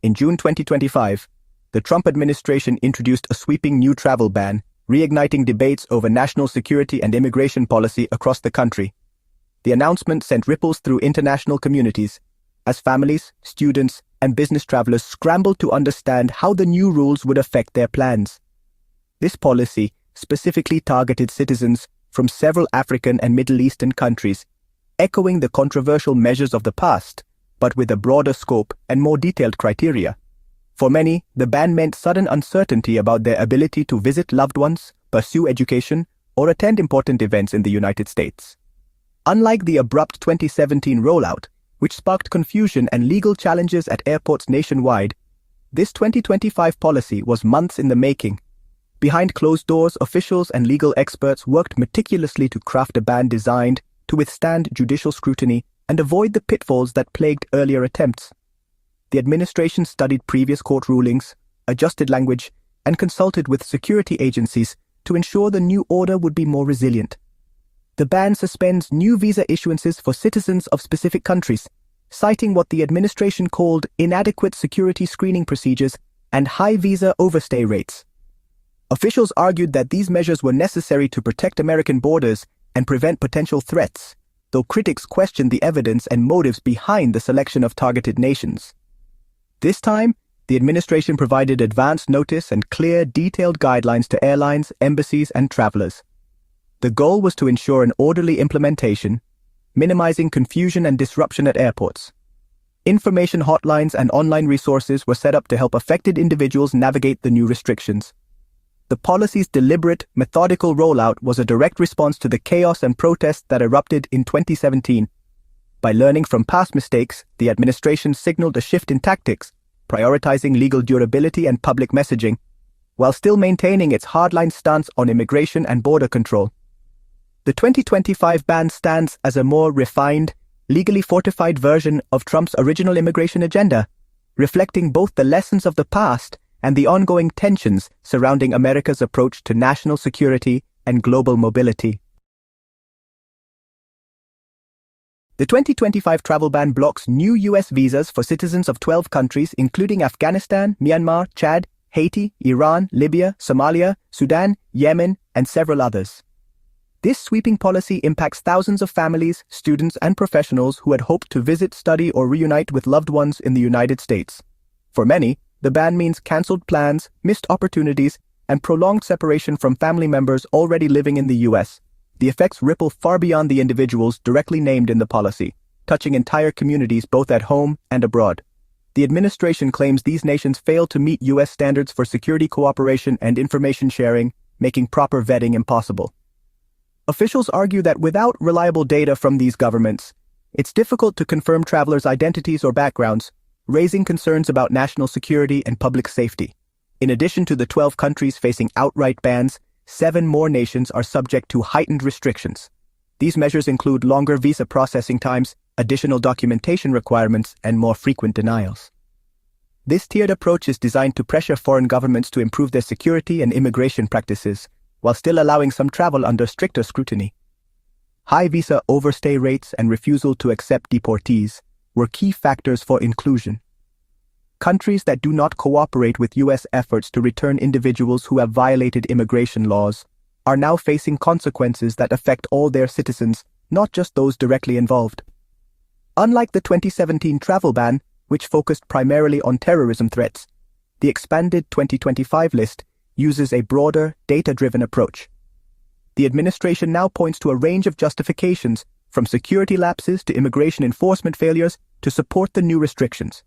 In June 2025, the Trump administration introduced a sweeping new travel ban, reigniting debates over national security and immigration policy across the country. The announcement sent ripples through international communities, as families, students, and business travelers scrambled to understand how the new rules would affect their plans. This policy specifically targeted citizens from several African and Middle Eastern countries, echoing the controversial measures of the past, but with a broader scope and more detailed criteria. For many, the ban meant sudden uncertainty about their ability to visit loved ones, pursue education, or attend important events in the United States. Unlike the abrupt 2017 rollout, which sparked confusion and legal challenges at airports nationwide, this 2025 policy was months in the making. Behind closed doors, officials and legal experts worked meticulously to craft a ban designed to withstand judicial scrutiny and avoid the pitfalls that plagued earlier attempts. The administration studied previous court rulings, adjusted language, and consulted with security agencies to ensure the new order would be more resilient. The ban suspends new visa issuances for citizens of specific countries, citing what the administration called inadequate security screening procedures and high visa overstay rates. Officials argued that these measures were necessary to protect American borders and prevent potential threats, though critics questioned the evidence and motives behind the selection of targeted nations. This time, the administration provided advance notice and clear, detailed guidelines to airlines, embassies, and travelers. The goal was to ensure an orderly implementation, minimizing confusion and disruption at airports. Information hotlines and online resources were set up to help affected individuals navigate the new restrictions. The policy's deliberate, methodical rollout was a direct response to the chaos and protests that erupted in 2017. By learning from past mistakes, the administration signaled a shift in tactics, prioritizing legal durability and public messaging, while still maintaining its hardline stance on immigration and border control. The 2025 ban stands as a more refined, legally fortified version of Trump's original immigration agenda, reflecting both the lessons of the past and the ongoing tensions surrounding America's approach to national security and global mobility. The 2025 travel ban blocks new U.S. visas for citizens of 12 countries including Afghanistan, Myanmar, Chad, Haiti, Iran, Libya, Somalia, Sudan, Yemen, and several others. This sweeping policy impacts thousands of families, students, and professionals who had hoped to visit, study, or reunite with loved ones in the United States. For many, the ban means cancelled plans, missed opportunities, and prolonged separation from family members already living in the U.S. The effects ripple far beyond the individuals directly named in the policy, touching entire communities both at home and abroad. The administration claims these nations failed to meet U.S. standards for security cooperation and information sharing, making proper vetting impossible. Officials argue that without reliable data from these governments, it's difficult to confirm travelers' identities or backgrounds, raising concerns about national security and public safety. In addition to the 12 countries facing outright bans, 7 more nations are subject to heightened restrictions. These measures include longer visa processing times, additional documentation requirements, and more frequent denials. This tiered approach is designed to pressure foreign governments to improve their security and immigration practices, while still allowing some travel under stricter scrutiny. High visa overstay rates and refusal to accept deportees were key factors for inclusion. Countries that do not cooperate with U.S. efforts to return individuals who have violated immigration laws are now facing consequences that affect all their citizens, not just those directly involved. Unlike the 2017 travel ban, which focused primarily on terrorism threats, the expanded 2025 list uses a broader, data-driven approach. The administration now points to a range of justifications, from security lapses to immigration enforcement failures, to support the new restrictions.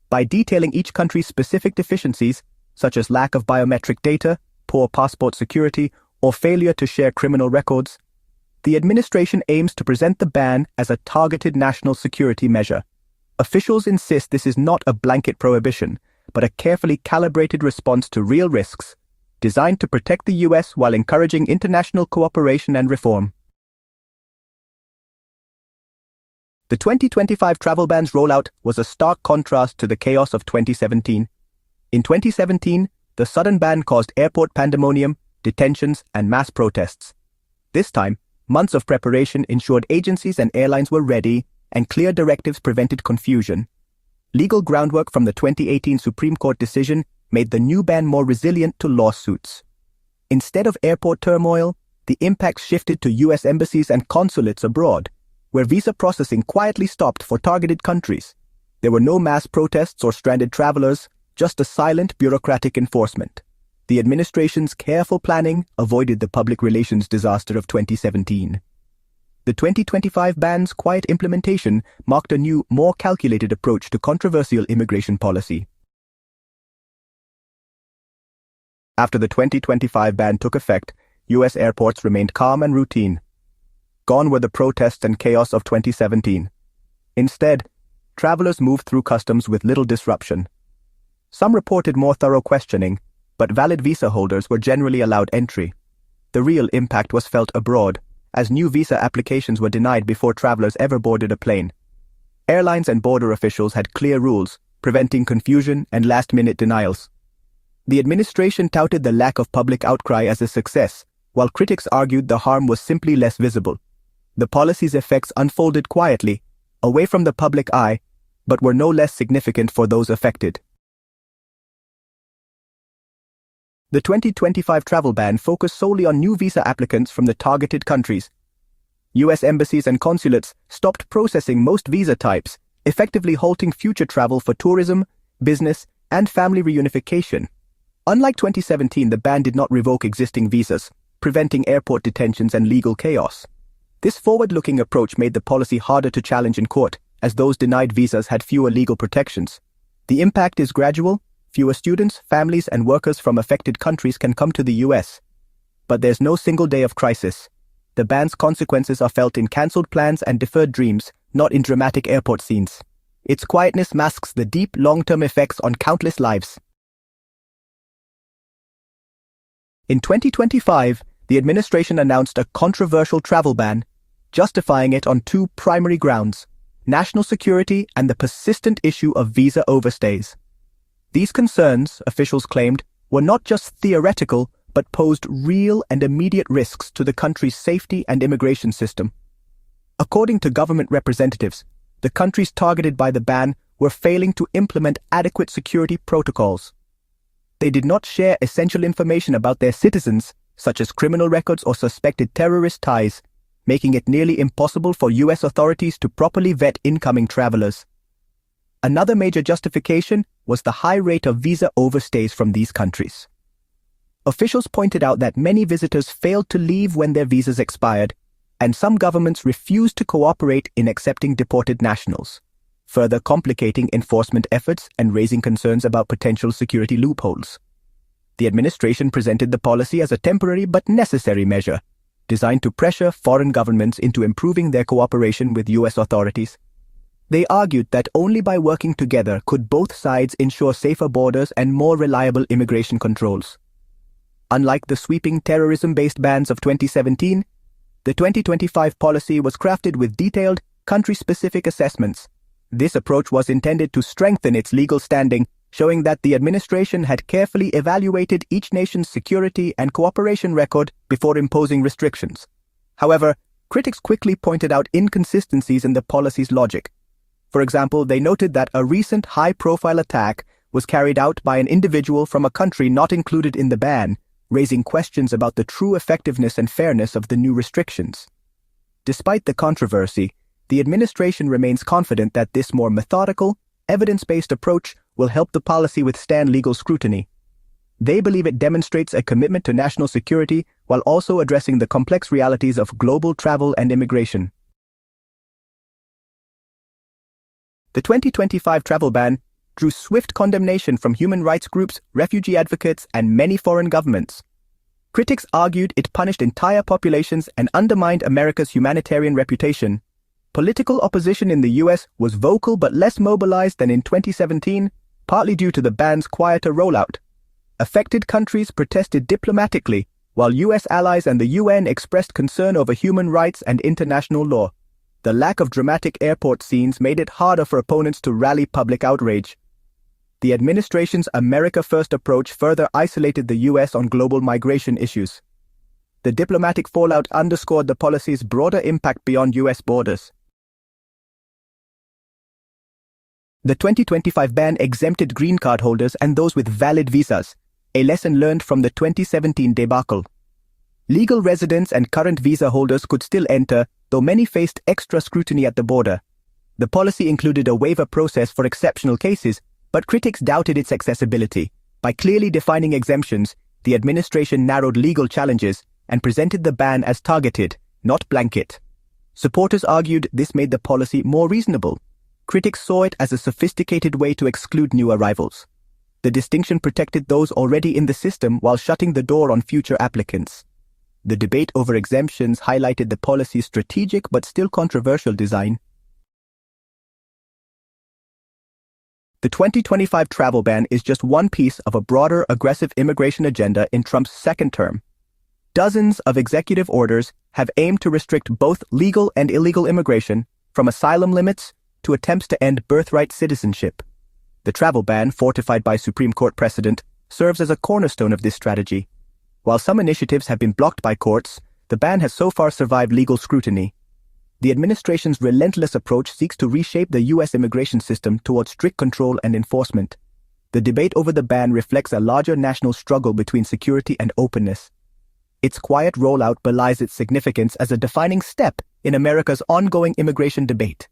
By detailing each country's specific deficiencies, such as lack of biometric data, poor passport security, or failure to share criminal records, the administration aims to present the ban as a targeted national security measure. Officials insist this is not a blanket prohibition, but a carefully calibrated response to real risks, designed to protect the U.S. while encouraging international cooperation and reform. The 2025 travel ban's rollout was a stark contrast to the chaos of 2017. In 2017, the sudden ban caused airport pandemonium, detentions, and mass protests. This time, months of preparation ensured agencies and airlines were ready, and clear directives prevented confusion. Legal groundwork from the 2018 Supreme Court decision made the new ban more resilient to lawsuits. Instead of airport turmoil, the impact shifted to U.S. embassies and consulates abroad, where visa processing quietly stopped for targeted countries. There were no mass protests or stranded travelers, just a silent bureaucratic enforcement. The administration's careful planning avoided the public relations disaster of 2017. The 2025 ban's quiet implementation marked a new, more calculated approach to controversial immigration policy. After the 2025 ban took effect, U.S. airports remained calm and routine. Gone were the protests and chaos of 2017. Instead, travelers moved through customs with little disruption. Some reported more thorough questioning, but valid visa holders were generally allowed entry. The real impact was felt abroad, as new visa applications were denied before travelers ever boarded a plane. Airlines and border officials had clear rules, preventing confusion and last-minute denials. The administration touted the lack of public outcry as a success, while critics argued the harm was simply less visible. The policy's effects unfolded quietly, away from the public eye, but were no less significant for those affected. The 2025 travel ban focused solely on new visa applicants from the targeted countries. U.S. embassies and consulates stopped processing most visa types, effectively halting future travel for tourism, business, and family reunification. Unlike 2017, the ban did not revoke existing visas, preventing airport detentions and legal chaos. This forward-looking approach made the policy harder to challenge in court, as those denied visas had fewer legal protections. The impact is gradual. Fewer students, families, and workers from affected countries can come to the U.S. But there's no single day of crisis. The ban's consequences are felt in cancelled plans and deferred dreams, not in dramatic airport scenes. Its quietness masks the deep, long-term effects on countless lives. In 2025, the administration announced a controversial travel ban, justifying it on two primary grounds: national security and the persistent issue of visa overstays. These concerns, officials claimed, were not just theoretical, but posed real and immediate risks to the country's safety and immigration system. According to government representatives, the countries targeted by the ban were failing to implement adequate security protocols. They did not share essential information about their citizens, such as criminal records or suspected terrorist ties, making it nearly impossible for U.S. authorities to properly vet incoming travelers. Another major justification was the high rate of visa overstays from these countries. Officials pointed out that many visitors failed to leave when their visas expired, and some governments refused to cooperate in accepting deported nationals, further complicating enforcement efforts and raising concerns about potential security loopholes. The administration presented the policy as a temporary but necessary measure, designed to pressure foreign governments into improving their cooperation with U.S. authorities. They argued that only by working together could both sides ensure safer borders and more reliable immigration controls. Unlike the sweeping terrorism-based bans of 2017, the 2025 policy was crafted with detailed, country-specific assessments. This approach was intended to strengthen its legal standing, showing that the administration had carefully evaluated each nation's security and cooperation record before imposing restrictions. However, critics quickly pointed out inconsistencies in the policy's logic. For example, they noted that a recent high-profile attack was carried out by an individual from a country not included in the ban, raising questions about the true effectiveness and fairness of the new restrictions. Despite the controversy, the administration remains confident that this more methodical, evidence-based approach will help the policy withstand legal scrutiny. They believe it demonstrates a commitment to national security while also addressing the complex realities of global travel and immigration. The 2025 travel ban drew swift condemnation from human rights groups, refugee advocates, and many foreign governments. Critics argued it punished entire populations and undermined America's humanitarian reputation. Political opposition in the U.S. was vocal but less mobilized than in 2017, partly due to the ban's quieter rollout. Affected countries protested diplomatically, while U.S. allies and the UN expressed concern over human rights and international law. The lack of dramatic airport scenes made it harder for opponents to rally public outrage. The administration's America First approach further isolated the U.S. on global migration issues. The diplomatic fallout underscored the policy's broader impact beyond U.S. borders. The 2025 ban exempted green card holders and those with valid visas, a lesson learned from the 2017 debacle. Legal residents and current visa holders could still enter, though many faced extra scrutiny at the border. The policy included a waiver process for exceptional cases, but critics doubted its accessibility. By clearly defining exemptions, the administration narrowed legal challenges and presented the ban as targeted, not blanket. Supporters argued this made the policy more reasonable. Critics saw it as a sophisticated way to exclude new arrivals. The distinction protected those already in the system while shutting the door on future applicants. The debate over exemptions highlighted the policy's strategic but still controversial design. The 2025 travel ban is just one piece of a broader aggressive immigration agenda in Trump's second term. Dozens of executive orders have aimed to restrict both legal and illegal immigration, from asylum limits to attempts to end birthright citizenship. The travel ban, fortified by Supreme Court precedent, serves as a cornerstone of this strategy. While some initiatives have been blocked by courts, the ban has so far survived legal scrutiny. The administration's relentless approach seeks to reshape the U.S. immigration system towards strict control and enforcement. The debate over the ban reflects a larger national struggle between security and openness. Its quiet rollout belies its significance as a defining step in America's ongoing immigration debate.